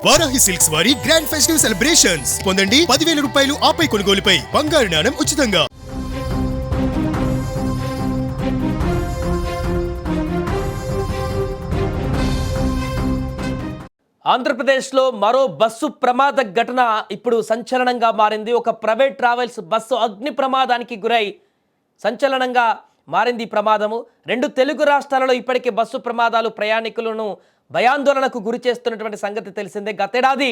Varahi silks వారి grand festive celebrations పొందండి 10,000 రూపాయలు ఆపై కొనుగోలుపై బంగారు నాణెం ఉచితంగా. ఆంధ్రప్రదేశ్లో మరో బస్సు ప్రమాద ఘటన ఇప్పుడు సంచలనంగా మారింది. ఒక ప్రైవేట్ ట్రావెల్స్ బస్సు అగ్ని ప్రమాదానికి గురై సంచలనంగా మారింది. ప్రమాదము 2 తెలుగు రాష్ట్రాలలో ఇప్పటికే బస్సు ప్రమాదాలు ప్రయాణికులను భయాందోళనకు గురి చేస్తున్నటువంటి సంగతి తెలిసిందే. గతేడాది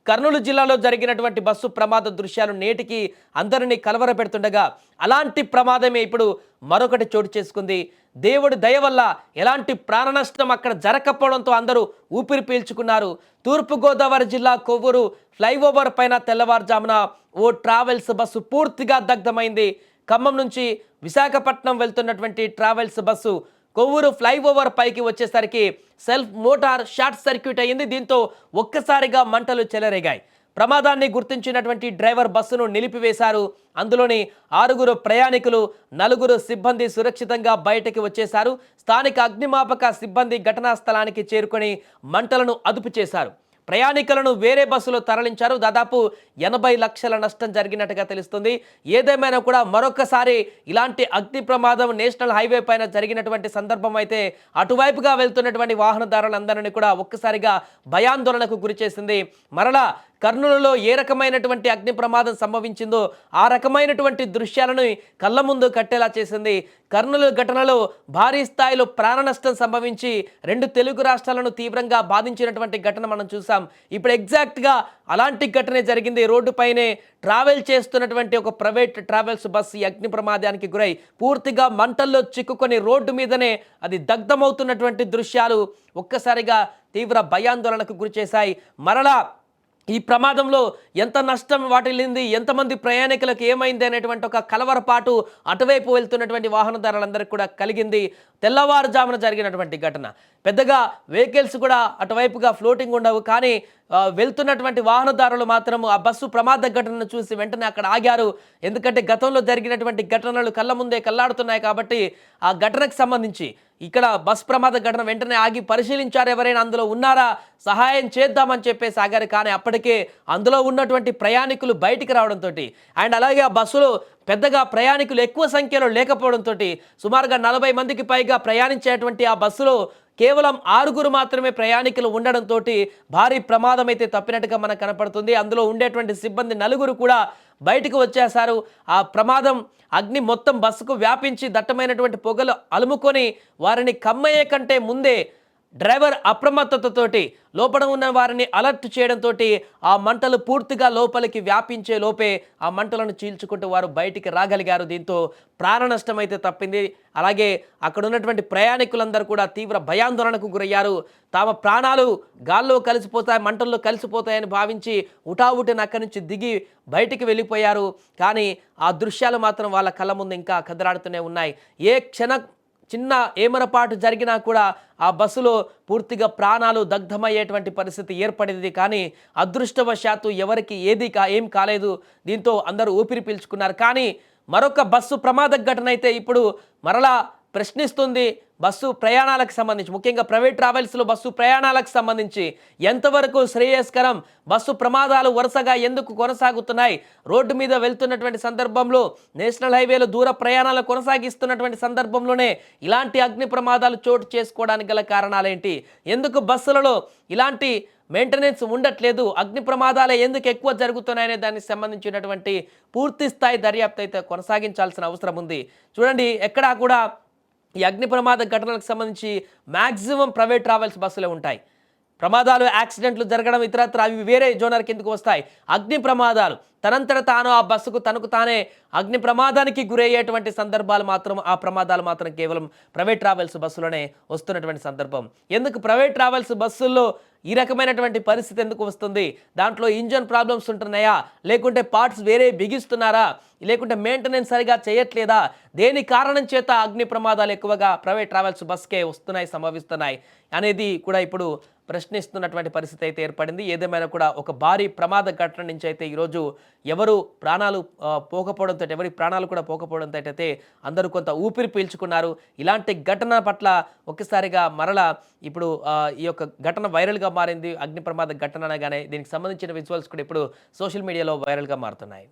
కర్నూలు జిల్లాలో జరిగినటువంటి బస్సు ప్రమాద దృశ్యాలు నేటికి అందరినీ కలవరపెడుతుండగా అలాంటి ప్రమాదమే ఇప్పుడు మరొకటి చోటు చేసుకుంది. దేవుడి దయ వల్ల ఎలాంటి ప్రాణ నష్టం అక్కడ జరగకపోవడంతో అందరూ ఊపిరి పీల్చుకున్నారు. తూర్పుగోదావరి జిల్లా కొవ్వూరు ఫ్లైఓవర్ పైన తెల్లవారుజామున ఓ ట్రావెల్స్ బస్సు పూర్తిగా దగ్ధమైంది. ఖమ్మం నుంచి విశాఖపట్నం వెళ్తున్నటువంటి ట్రావెల్స్ బస్సు కొవ్వూరు ఫ్లైఓవర్ పైకి వచ్చేసరికి సెల్ఫ్ మోటార్ షార్ట్ సర్క్యూట్ అయ్యింది. దీంతో ఒక్కసారిగా మంటలు చెలరేగాయి. ప్రమాదాన్ని గుర్తించినటువంటి డ్రైవర్ బస్సును నిలిపివేశారు. అందులోని 6 ప్రయాణికులు 4 సిబ్బంది సురక్షితంగా బయటకి వచ్చేశారు. స్థానిక అగ్నిమాపక సిబ్బంది ఘటనా స్థలానికి చేరుకొని మంటలను అదుపు చేశారు. ప్రయాణికులను వేరే బస్సులో తరలించారు. దాదాపు 80 లక్షల నష్టం జరిగినట్టుగా తెలుస్తుంది. ఏదేమైనా కూడా మరొకసారి ఇలాంటి అగ్ని ప్రమాదం నేషనల్ హైవే పైన జరిగినటువంటి సందర్భం అయితే అటువైపుగా వెళ్తున్నటువంటి వాహనదారులందరినీ కూడా ఒక్కసారిగా భయాందోళనకు గురి చేసింది. మరలా కర్నూలులో ఏ రకమైనటువంటి అగ్ని ప్రమాదం సంభవించిందో ఆ రకమైనటువంటి దృశ్యాలను కళ్ళ ముందు కట్టేలా చేసింది. కర్నూలు ఘటనలో భారీ స్థాయిలో ప్రాణ నష్టం సంభవించి 2 తెలుగు రాష్ట్రాలను తీవ్రంగా బాధించినటువంటి ఘటన మనం చూసాం. ఇప్పుడు ఎగ్జాక్ట్గా అలాంటి ఘటనే జరిగింది. రోడ్డుపైనే ట్రావెల్ చేస్తున్నటువంటి ఒక ప్రైవేట్ ట్రావెల్స్ బస్సు ఈ అగ్ని ప్రమాదానికి గురై పూర్తిగా మంటల్లో చిక్కుకొని రోడ్డు మీదనే అది దగ్ధమవుతున్నటువంటి దృశ్యాలు ఒక్కసారిగా తీవ్ర భయాందోళనకు గురి చేశాయి. మరలా ఈ ప్రమాదంలో ఎంత నష్టం వాటిల్లింది, ఎంతమంది ప్రయాణికులకు ఏమైంది అనేటువంటి ఒక కలవరపాటు అటువైపు వెళ్తున్నటువంటి వాహనదారులందరికీ కూడా కలిగింది. తెల్లవారుజామున జరిగినటువంటి ఘటన. పెద్దగా వెహికల్స్ కూడా అటువైపుగా ఫ్లోటింగ్ ఉండవు. కానీ వెళ్తున్నటువంటి వాహనదారులు మాత్రం ఆ బస్సు ప్రమాద ఘటనను చూసి వెంటనే అక్కడ ఆగారు. ఎందుకంటే గతంలో జరిగినటువంటి ఘటనలు కళ్ళ ముందే కల్లాడుతున్నాయి కాబట్టి ఆ ఘటనకు సంబంధించి ఇక్కడ బస్ ప్రమాద ఘటన వెంటనే ఆగి పరిశీలించారు. ఎవరైనా అందులో ఉన్నారా, సహాయం చేద్దామని చెప్పేసి ఆగారు. కానీ అప్పటికే అందులో ఉన్నటువంటి ప్రయాణికులు బయటికి రావడంతో అండ్ అలాగే ఆ బస్సులో పెద్దగా ప్రయాణికులు ఎక్కువ సంఖ్యలో లేకపోవడంతో సుమారుగా 40 మందికి పైగా ప్రయాణించేటువంటి ఆ బస్సులో కేవలం 6 మాత్రమే ప్రయాణికులు ఉండడంతో భారీ ప్రమాదం అయితే తప్పినట్టుగా మనకు కనపడుతుంది. అందులో ఉండేటువంటి సిబ్బంది 4 కూడా బయటకు వచ్చేశారు. ఆ ప్రమాదం అగ్ని మొత్తం బస్సుకు వ్యాపించి దట్టమైనటువంటి పొగలు అలుముకొని వారిని కమ్మయ్యే కంటే ముందే డ్రైవర్ అప్రమత్తతతోటి లోపల ఉన్న వారిని అలర్ట్ చేయడంతో ఆ మంటలు పూర్తిగా లోపలికి వ్యాపించే లోపే ఆ మంటలను చీల్చుకుంటూ వారు బయటికి రాగలిగారు. దీంతో ప్రాణ నష్టం అయితే తప్పింది. అలాగే అక్కడ ఉన్నటువంటి ప్రయాణికులందరూ కూడా తీవ్ర భయాందోళనకు గురయ్యారు. తమ ప్రాణాలు గాల్లో కలిసిపోతాయి, మంటల్లో కలిసిపోతాయని భావించి ఉటావుటిన అక్కడి నుంచి దిగి బయటికి వెళ్ళిపోయారు. కానీ ఆ దృశ్యాలు మాత్రం వాళ్ళ కళ్ళ ముందు ఇంకా కదలాడుతూనే ఉన్నాయి. ఏ చిన్న ఏమరపాటు జరిగినా కూడా ఆ బస్సులో పూర్తిగా ప్రాణాలు దగ్ధమయ్యేటువంటి పరిస్థితి ఏర్పడింది. కానీ అదృష్టవశాత్తు ఎవరికి ఏం కాలేదు. దీంతో అందరూ ఊపిరి పీల్చుకున్నారు. కానీ మరొక బస్సు ప్రమాద ఘటన అయితే ఇప్పుడు మరలా ప్రశ్నిస్తుంది. బస్సు ప్రయాణాలకు సంబంధించి, ముఖ్యంగా ప్రైవేట్ ట్రావెల్స్లో బస్సు ప్రయాణాలకు సంబంధించి ఎంతవరకు శ్రేయస్కరం, బస్సు ప్రమాదాలు వరుసగా ఎందుకు కొనసాగుతున్నాయి, రోడ్డు మీద వెళ్తున్నటువంటి సందర్భంలో నేషనల్ హైవేలో దూర ప్రయాణాలు కొనసాగిస్తున్నటువంటి సందర్భంలోనే ఇలాంటి అగ్ని ప్రమాదాలు చోటు చేసుకోవడానికి గల కారణాలేంటి, ఎందుకు బస్సులలో ఇలాంటి మెయింటెనెన్స్ ఉండట్లేదు, అగ్ని ప్రమాదాలే ఎందుకు ఎక్కువ జరుగుతున్నాయనే దానికి సంబంధించినటువంటి పూర్తి స్థాయి దర్యాప్తు అయితే కొనసాగించాల్సిన అవసరం ఉంది. చూడండి, ఎక్కడా కూడా ఈ అగ్ని ప్రమాద ఘటనలకు సంబంధించి మ్యాక్సిమం ప్రైవేట్ ట్రావెల్స్ బస్సులే ఉంటాయి. ప్రమాదాలు, యాక్సిడెంట్లు జరగడం ఇతరత్ర అవి వేరే జోనర్ కిందకు వస్తాయి. అగ్ని ప్రమాదాలు తనంతట తాను ఆ బస్సుకు తనకు తానే అగ్ని ప్రమాదానికి గురయ్యేటువంటి సందర్భాలు మాత్రం, ఆ ప్రమాదాలు మాత్రం కేవలం ప్రైవేట్ ట్రావెల్స్ బస్సులోనే వస్తున్నటువంటి సందర్భం. ఎందుకు ప్రైవేట్ ట్రావెల్స్ బస్సుల్లో ఈ రకమైనటువంటి పరిస్థితి ఎందుకు వస్తుంది? దాంట్లో ఇంజన్ ప్రాబ్లమ్స్ ఉంటున్నాయా, లేకుంటే పార్ట్స్ వేరే బిగిస్తున్నారా, లేకుంటే మెయింటెనెన్స్ సరిగా చేయట్లేదా, దేని కారణం చేత అగ్ని ప్రమాదాలు ఎక్కువగా ప్రైవేట్ ట్రావెల్స్ బస్కే వస్తున్నాయి, సంభవిస్తున్నాయి అనేది కూడా ఇప్పుడు ప్రశ్నిస్తున్నటువంటి పరిస్థితి అయితే ఏర్పడింది. ఏదేమైనా కూడా ఒక భారీ ప్రమాద ఘటన నుంచి అయితే ఈరోజు ఎవరు ప్రాణాలు పోకపోవడంతో, ఎవరి ప్రాణాలు కూడా పోకపోవడంతో అయితే అందరూ కొంత ఊపిరి పీల్చుకున్నారు. ఇలాంటి ఘటన పట్ల ఒక్కసారిగా మరలా ఇప్పుడు ఈ యొక్క ఘటన వైరల్గా మారింది. అగ్ని ప్రమాద ఘటన అనగానే దీనికి సంబంధించిన విజువల్స్ కూడా ఇప్పుడు సోషల్ మీడియాలో వైరల్గా మారుతున్నాయి.